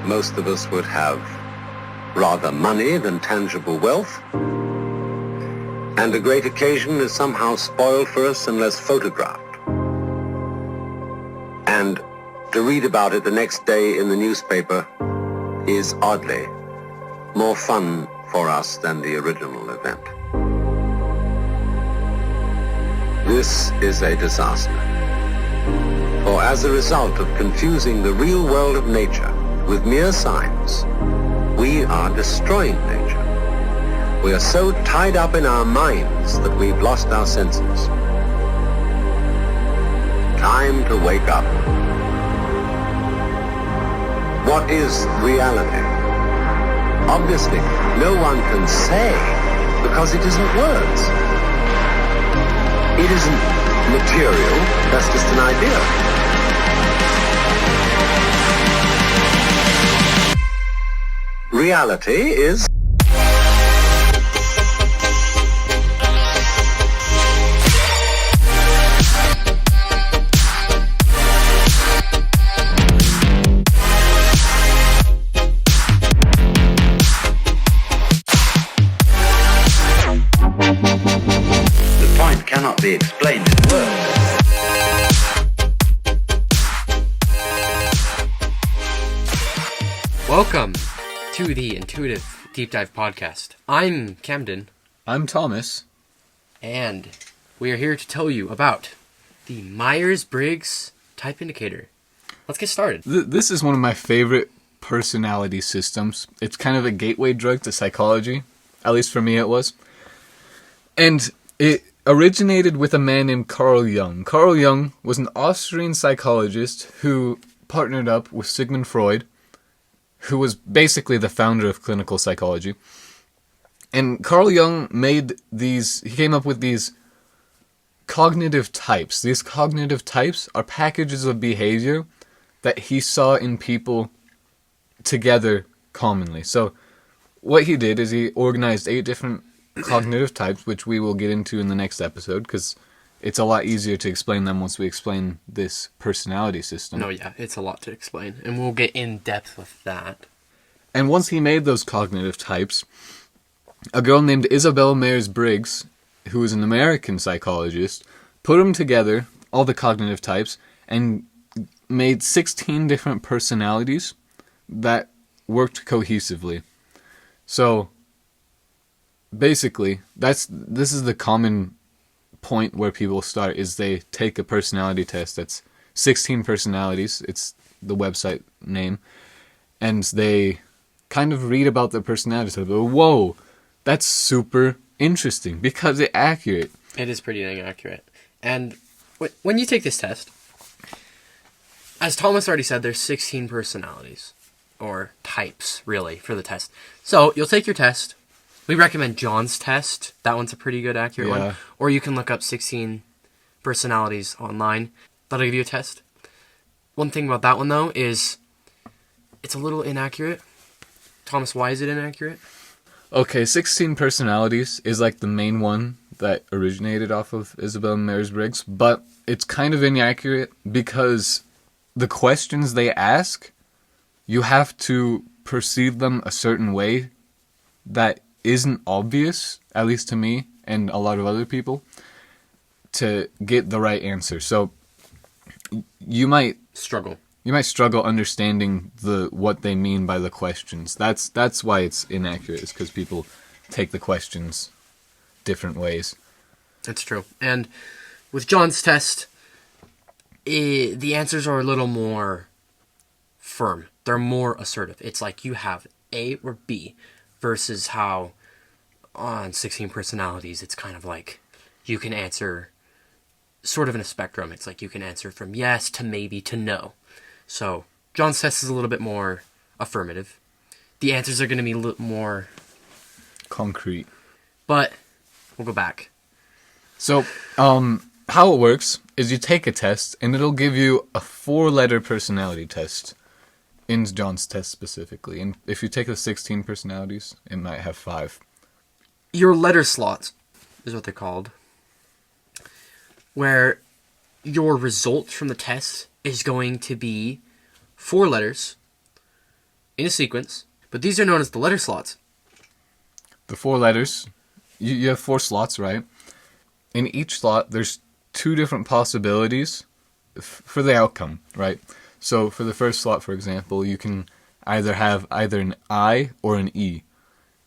most of us would have rather money than tangible wealth, and a great occasion is somehow spoiled for us unless photographed. And to read about it the next day in the newspaper is oddly more fun for us than the original event. This is a disaster. For as a result of confusing the real world of nature with mere signs, we are destroying nature. We are so tied up in our minds that we've lost our senses. Time to wake up. What is reality? Obviously, no one can say because it isn't words. It isn't material, that's just an idea. Reality is... cannot be explained in words. Welcome to the Intuitive Deep Dive Podcast. I'm Camden. I'm Thomas. And we are here to tell you about the Myers Briggs Type Indicator. Let's get started. This is one of my favorite personality systems. It's kind of a gateway drug to psychology. At least for me it was. And it originated with a man named Carl Jung. Carl Jung was an Austrian psychologist who partnered up with Sigmund Freud, who was basically the founder of clinical psychology. And Carl Jung he came up with these cognitive types. These cognitive types are packages of behavior that he saw in people together commonly. So what he did is he organized 8 different cognitive types, which we will get into in the next episode, because it's a lot easier to explain them once we explain this personality system. No, yeah, it's a lot to explain, and we'll get in depth with that. And once he made those cognitive types, a girl named Isabel Myers Briggs, who was an American psychologist, put them together, all the cognitive types, and made 16 different personalities that worked cohesively. So basically, this is the common point where people start, is they take a personality test that's 16 personalities, it's the website name, and they kind of read about their personality type. Whoa, that's super interesting, because it's accurate. It is pretty dang accurate. And when you take this test, as Thomas already said, there's 16 personalities, or types, really, for the test. So, you'll take your test. We recommend John's test. That one's a pretty good, accurate one. Or you can look up 16 personalities online. That'll give you a test. One thing about that one, though, is it's a little inaccurate. Thomas, why is it inaccurate? Okay, 16 personalities is like the main one that originated off of Isabel Myers Briggs, but it's kind of inaccurate because the questions they ask, you have to perceive them a certain way that isn't obvious, at least to me and a lot of other people, to get the right answer. So you might struggle understanding what they mean by the questions. That's why it's inaccurate, is because people take the questions different ways. That's true. And with John's test, the answers are a little more firm. They're more assertive. It's like you have A or B, versus how on 16 personalities, it's kind of like you can answer sort of in a spectrum. It's like you can answer from yes to maybe to no. So John's test is a little bit more affirmative. The answers are going to be a little more concrete. But we'll go back. So how it works is you take a test and it'll give you a 4-letter personality test. In John's test specifically. And if you take the 16 personalities, it might have 5. Your letter slots is what they're called, where your result from the test is going to be 4 letters in a sequence, but these are known as the letter slots. The 4 letters, you have 4 slots, right? In each slot, there's 2 different possibilities for the outcome, right? So for the first slot, for example, you can either have either an I or an E.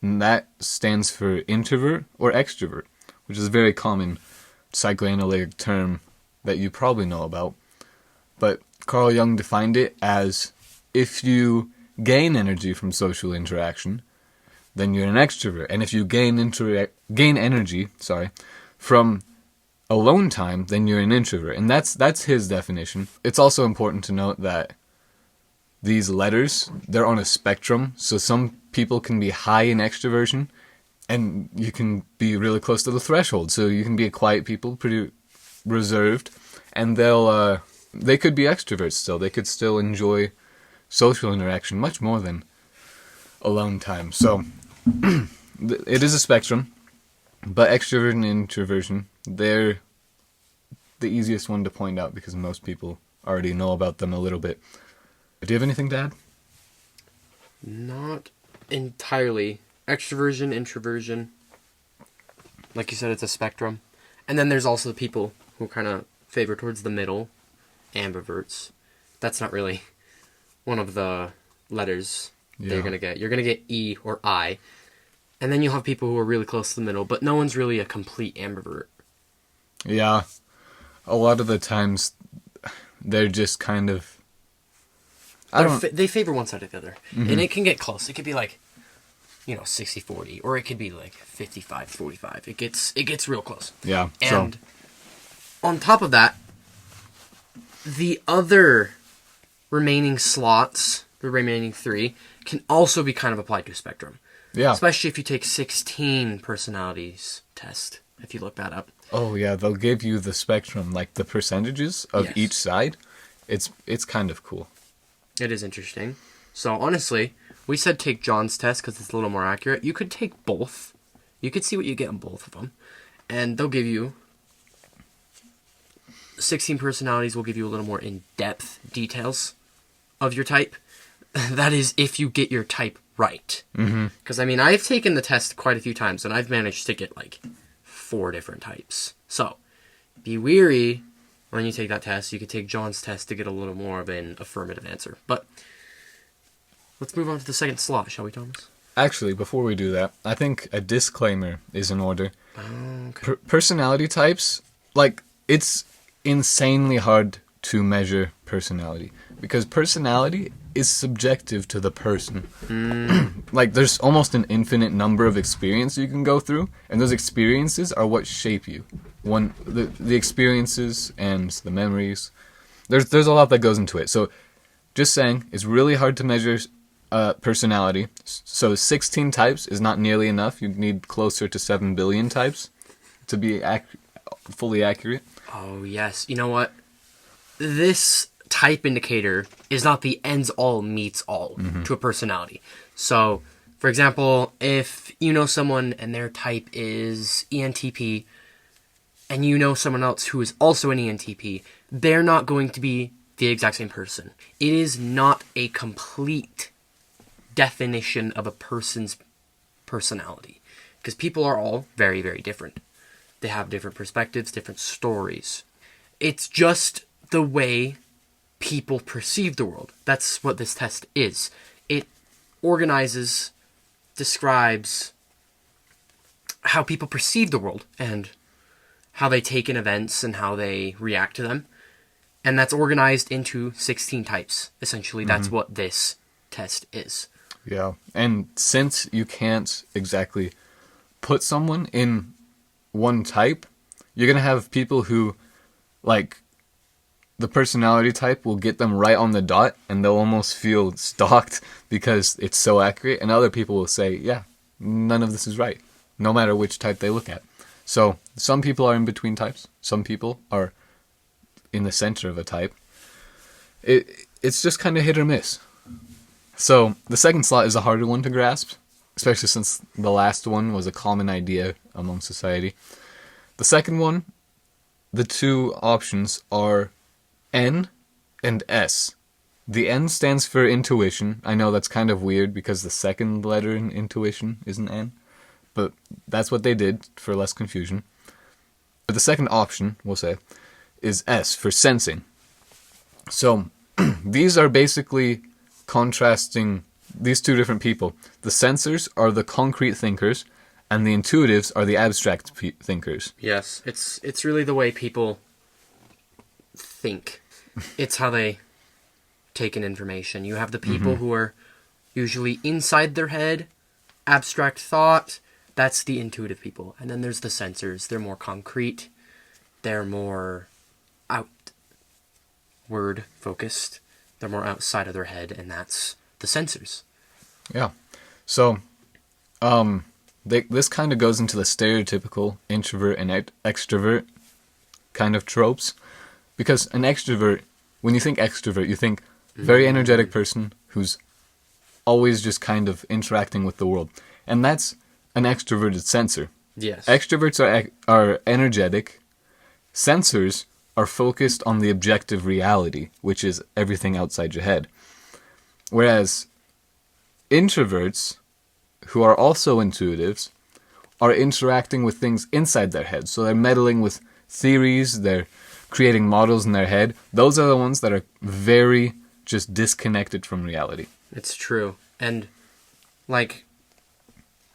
And that stands for introvert or extrovert, which is a very common psychoanalytic term that you probably know about. But Carl Jung defined it as if you gain energy from social interaction, then you're an extrovert. And if you gain energy from alone time, then you're an introvert. And that's his definition. It's also important to note that these letters, they're on a spectrum. So some people can be high in extroversion, and you can be really close to the threshold. So you can be a quiet people, pretty reserved, and they could be extroverts still. They could still enjoy social interaction much more than alone time. So it is a spectrum, but extrovert and introversion, they're the easiest one to point out because most people already know about them a little bit. Do you have anything to add? Not entirely. Extroversion, introversion. Like you said, it's a spectrum. And then there's also the people who kind of favor towards the middle, ambiverts. That's not really one of the letters they're going to get. You're going to get E or I. And then you'll have people who are really close to the middle, but no one's really a complete ambivert. Yeah. A lot of the times, they're just kind of... They favor one side or the other. Mm-hmm. And it can get close. It could be like, 60-40, or it could be like 55-45. It gets real close. Yeah. And on top of that, the other remaining slots, the remaining 3, can also be kind of applied to a spectrum. Yeah. Especially if you take 16 personalities test, if you look that up. Oh, yeah. They'll give you the spectrum, like the percentages of each side. It's kind of cool. It is interesting. So, honestly, we said take John's test because it's a little more accurate. You could take both. You could see what you get on both of them. And they'll give you... 16 personalities will give you a little more in-depth details of your type. That is if you get your type right. Because, I've taken the test quite a few times, and I've managed to get, 4 different types. So, be wary when you take that test. You could take John's test to get a little more of an affirmative answer. But let's move on to the second slot, shall we, Thomas? Actually, before we do that, I think a disclaimer is in order. Okay. Personality types, it's insanely hard to measure personality. Because personality is subjective to the person. There's almost an infinite number of experiences you can go through, and those experiences are what shape you. The experiences and the memories. There's a lot that goes into it. So, just saying, it's really hard to measure personality. So 16 types is not nearly enough. You'd need closer to 7 billion types to be fully accurate. Oh, yes. You know what? This type indicator is not the ends-all, meets-all to a personality. So, for example, if you know someone and their type is ENTP, and you know someone else who is also an ENTP, they're not going to be the exact same person. It is not a complete definition of a person's personality. Because people are all very, very different. They have different perspectives, different stories. It's just the way people perceive the world. That's what this test is. It organizes, describes how people perceive the world and how they take in events and how they react to them. And that's organized into 16 types. Essentially, that's what this test is. Yeah, and since you can't exactly put someone in one type, you're going to have people who, the personality type will get them right on the dot, and they'll almost feel stalked because it's so accurate, and other people will say, yeah, none of this is right, no matter which type they look at. So, some people are in between types, some people are in the center of a type. It's just kind of hit or miss. So, the second slot is a harder one to grasp, especially since the last one was a common idea among society. The second one, the 2 options are N and S. The N stands for intuition. I know that's kind of weird because the second letter in intuition is an N, but that's what they did for less confusion. But the second option, we'll say, is S for sensing. So these are basically contrasting these two different people. The sensors are the concrete thinkers, and the intuitives are the abstract thinkers. Yes, it's really the way people think. It's how they take in information. You have the people who are usually inside their head, abstract thought. That's the intuitive people. And then there's the sensors. They're more concrete. They're more outward focused. They're more outside of their head, and that's the sensors. Yeah. So, this kind of goes into the stereotypical introvert and extrovert kind of tropes. Because an extrovert, when you think extrovert, you think very energetic person who's always just kind of interacting with the world. And that's an extroverted sensor. Yes. Extroverts are energetic. Sensors are focused on the objective reality, which is everything outside your head. Whereas introverts, who are also intuitives, are interacting with things inside their head. So they're meddling with theories, they're creating models in their head. Those are the ones that are very just disconnected from reality. It's true. And like,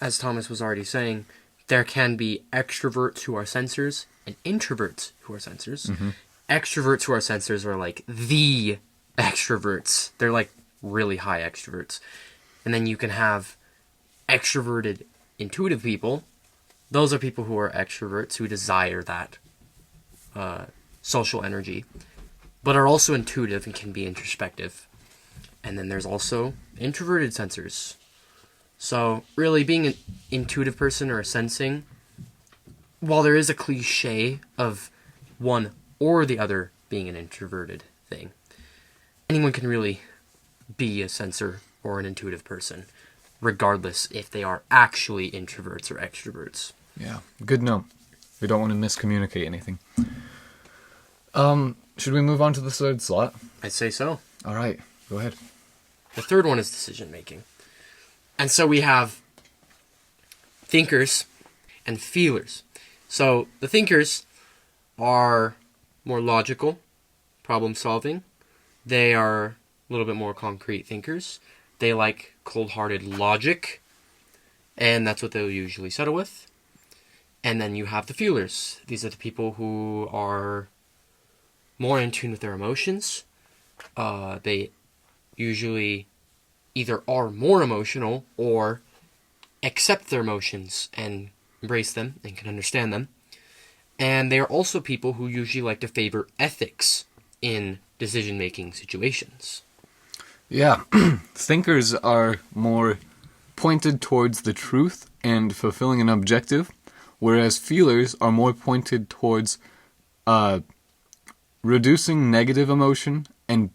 as Thomas was already saying, there can be extroverts who are sensors and introverts who are sensors. Extroverts who are sensors are like the extroverts. They're like really high extroverts. And then you can have extroverted intuitive people. Those are people who are extroverts who desire that social energy, but are also intuitive and can be introspective. And then there's also introverted sensors. So really being an intuitive person or a sensing, while there is a cliche of one or the other being an introverted thing, anyone can really be a sensor or an intuitive person, regardless if they are actually introverts or extroverts. Yeah, good note. We don't want to miscommunicate anything. Should we move on to the third slot? I'd say so. All right, go ahead. The third one is decision making. And so we have thinkers and feelers. So the thinkers are more logical, problem solving. They are a little bit more concrete thinkers. They like cold-hearted logic, and that's what they'll usually settle with. And then you have the feelers. These are the people who are more in tune with their emotions. They usually either are more emotional or accept their emotions and embrace them and can understand them. And they are also people who usually like to favor ethics in decision-making situations. Yeah, thinkers are more pointed towards the truth and fulfilling an objective, whereas feelers are more pointed towards reducing negative emotion and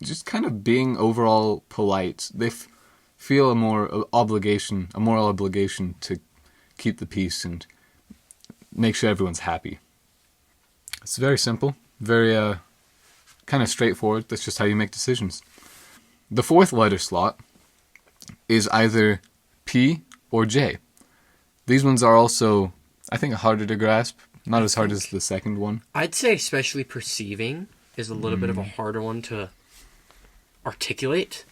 just kind of being overall polite. They feel a moral obligation to keep the peace and make sure everyone's happy. It's very simple, very kind of straightforward. That's just how you make decisions. The fourth letter slot is either P or J. These ones are also, I think, harder to grasp. Not as hard as the second one. I'd say especially perceiving is a little bit of a harder one to articulate.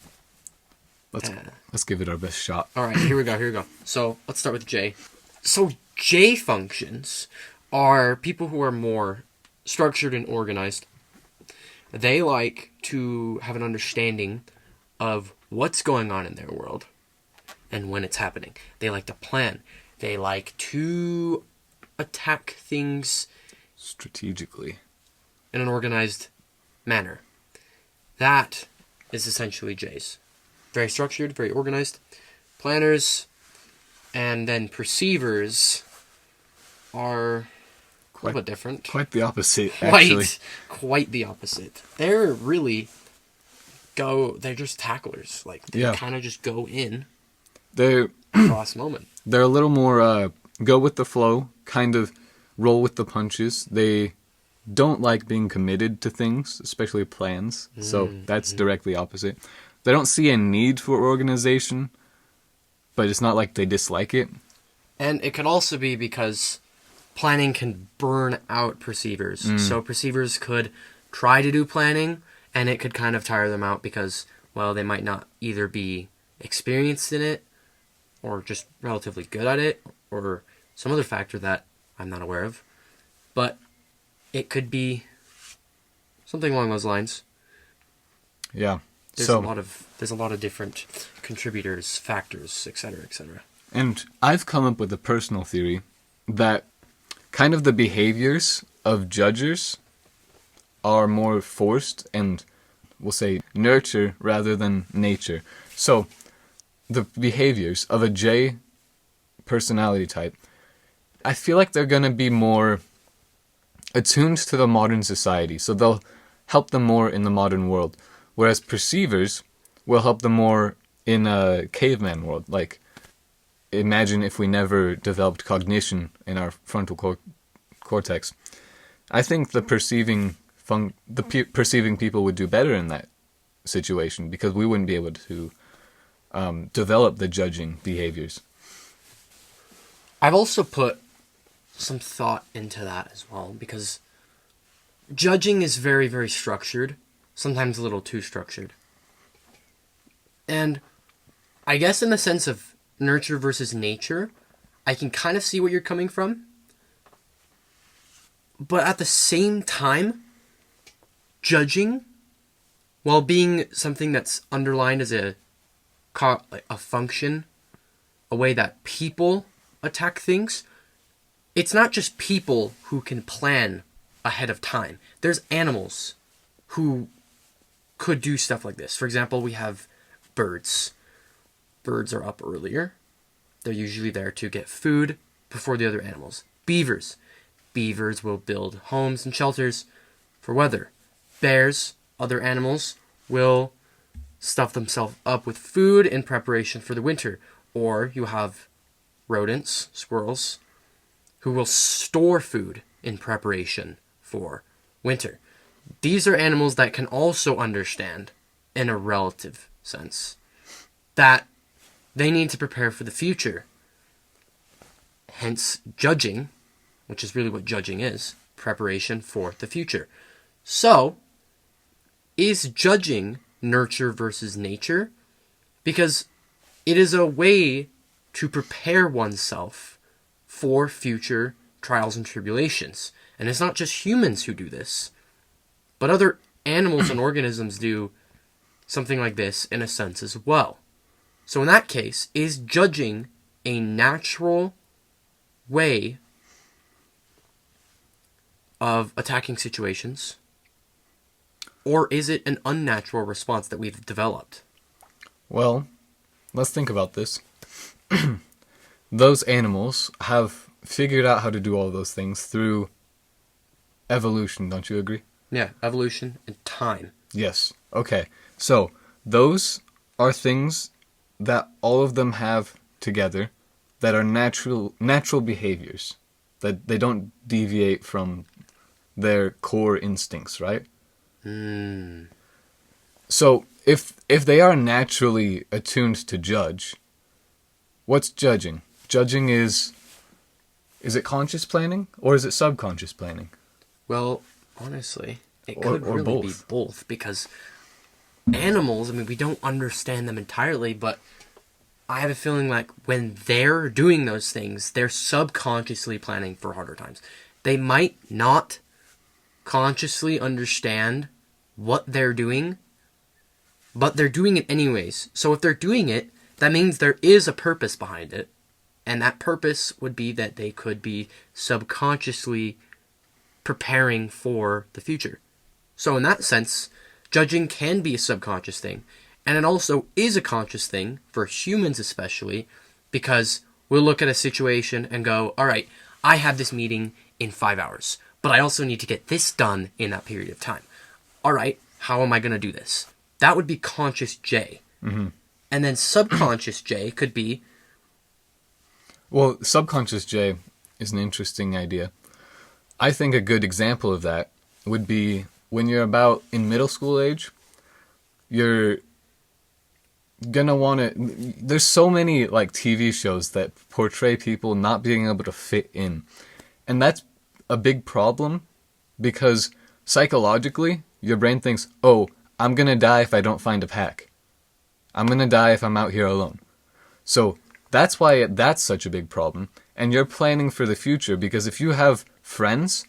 Let's give it our best shot. All right, here we go. So let's start with J. So J functions are people who are more structured and organized. They like to have an understanding of what's going on in their world and when it's happening. They like to plan. They like to attack things strategically in an organized manner. That is essentially J's. Very structured, very organized. Planners and then perceivers are a little bit different. Quite the opposite, actually. Quite the opposite. They're just tacklers. Like, they kind of just go in They're at the last moment. They're a little more go with the flow, kind of roll with the punches. They don't like being committed to things, especially plans. So that's directly opposite. They don't see a need for organization, but it's not like they dislike it. And it could also be because planning can burn out perceivers. So perceivers could try to do planning, and it could kind of tire them out because, well, they might not either be experienced in it or just relatively good at it or some other factor that I'm not aware of. But it could be something along those lines. Yeah. There's a lot of different contributors, factors, etc., etc. And I've come up with a personal theory that kind of the behaviors of judges are more forced and, we'll say, nurture rather than nature. So, the behaviors of a J personality type, I feel like they're going to be more attuned to the modern society. So they'll help them more in the modern world. Whereas perceivers will help them more in a caveman world. Like, imagine if we never developed cognition in our frontal cortex. I think the perceiving people would do better in that situation because we wouldn't be able to develop the judging behaviors. I've also put some thought into that as well because judging is very, very structured, sometimes a little too structured. And I guess in the sense of nurture versus nature, I can kind of see where you're coming from. But at the same time, judging, while being something that's underlined as a function, a way that people attack things, it's not just people who can plan ahead of time. There's animals who could do stuff like this. For example, we have birds. Birds are up earlier. They're usually there to get food before the other animals. Beavers. Beavers will build homes and shelters for weather. Bears, other animals, will stuff themselves up with food in preparation for the winter. Or you have rodents, squirrels, who will store food in preparation for winter. These are animals that can also understand, in a relative sense, that they need to prepare for the future. Hence, judging, which is really what judging is, preparation for the future. So, is judging nurture versus nature? Because it is a way to prepare oneself for future trials and tribulations. And it's not just humans who do this, but other animals and organisms do something like this in a sense as well. So in that case, is judging a natural way of attacking situations, or is it an unnatural response that we've developed? Well, let's think about this. Those animals have figured out how to do all those things through evolution, don't you agree? Yeah, evolution and time. Yes. Okay. So, those are things that all of them have together that are natural behaviors, that they don't deviate from their core instincts, right? So, if they are naturally attuned to judge, what's judging? Judging is it conscious planning or is it subconscious planning? Well, honestly, it could really be both. both, because animals, I mean, we don't understand them entirely, but I have a feeling like when they're doing those things, they're subconsciously planning for harder times. They might not consciously understand what they're doing, but they're doing it anyways. So if they're doing it, that means there is a purpose behind it. And that purpose would be that they could be subconsciously preparing for the future. So in that sense, judging can be a subconscious thing. And it also is a conscious thing, for humans especially, because we'll look at a situation and go, all right, I have this meeting in 5 hours, but I also need to get this done in that period of time. All right, how am I going to do this? That would be conscious J. Mm-hmm. And then subconscious J could be... Well, subconscious J is an interesting idea. I think a good example of that would be when you're about in middle school age, you're gonna want to. There's so many like TV shows that portray people not being able to fit in, and that's a big problem because psychologically your brain thinks, oh, I'm gonna die if I don't find a pack. I'm gonna die if I'm out here alone. So that's why that's such a big problem. And you're planning for the future because if you have friends,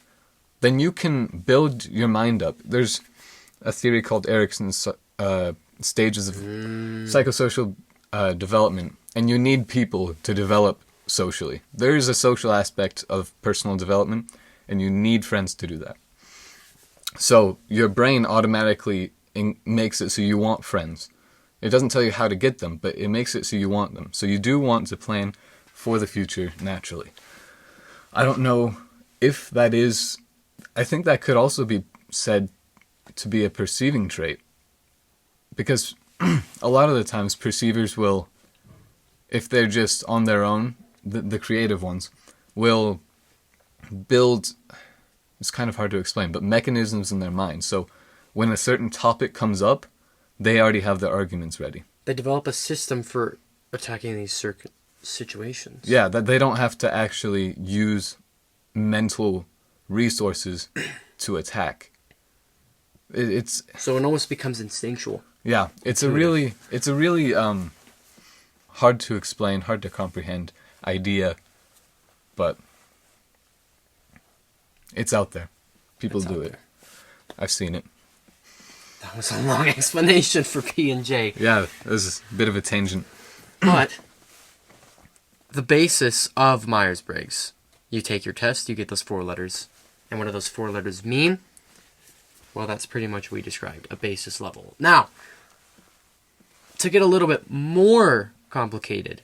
then you can build your mind up. There's a theory called Erickson's stages of psychosocial development, and you need people to develop socially. There is a social aspect of personal development, and you need friends to do that. So your brain automatically makes it so you want friends. It doesn't tell you how to get them, but it makes it so you want them. So you do want to plan for the future naturally. I don't know if that is... I think that could also be said to be a perceiving trait. Because a lot of the times perceivers will, if they're just on their own, the creative ones, will build... It's kind of hard to explain, but mechanisms in their mind. So when a certain topic comes up, they already have their arguments ready. They develop a system for attacking these situations. Yeah, that they don't have to actually use mental resources to attack. It's so it almost becomes instinctual. Yeah, it's a really hard to explain, hard to comprehend idea, but it's out there. People do it. I've seen it. That was a long explanation for P&J. Yeah, it was a bit of a tangent. But the basis of Myers Briggs, you take your test, you get those 4 letters. And what do those 4 letters mean? Well, that's pretty much what we described, a basis level. Now, to get a little bit more complicated.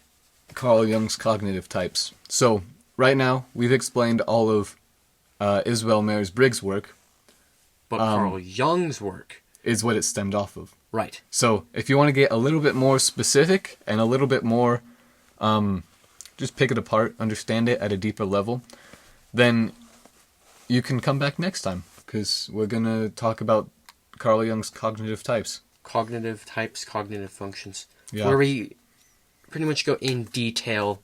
Carl Jung's cognitive types. So, right now, we've explained all of Isabel Myers Briggs' work. But Carl Jung's work is what it stemmed off of. Right. So, if you want to get a little bit more specific and a little bit more, just pick it apart, understand it at a deeper level, then you can come back next time, because we're going to talk about Carl Jung's cognitive types. Cognitive types, cognitive functions. Yeah. Where we pretty much go in detail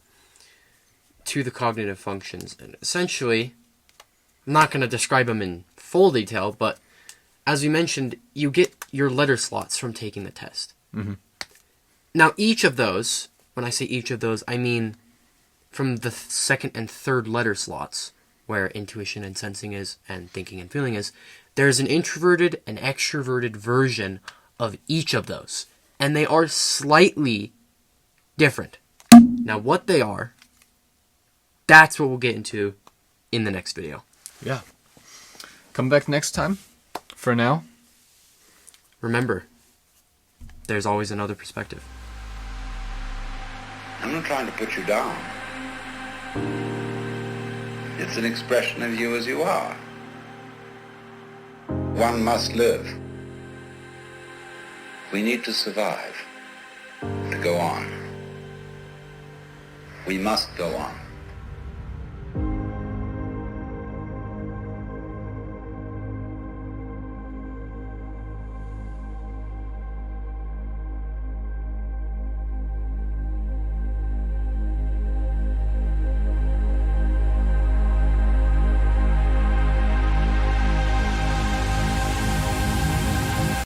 to the cognitive functions. And essentially, I'm not going to describe them in full detail, but as we mentioned, you get your letter slots from taking the test. Mm-hmm. Now, each of those, when I say each of those, I mean from the second and third letter slots, where intuition and sensing is, and thinking and feeling is, there's an introverted and extroverted version of each of those. And they are slightly different. Now, what they are, that's what we'll get into in the next video. Yeah. Come back next time. For now, remember, there's always another perspective. I'm not trying to put you down. It's an expression of you as you are. One must live. We need to survive, to go on. We must go on.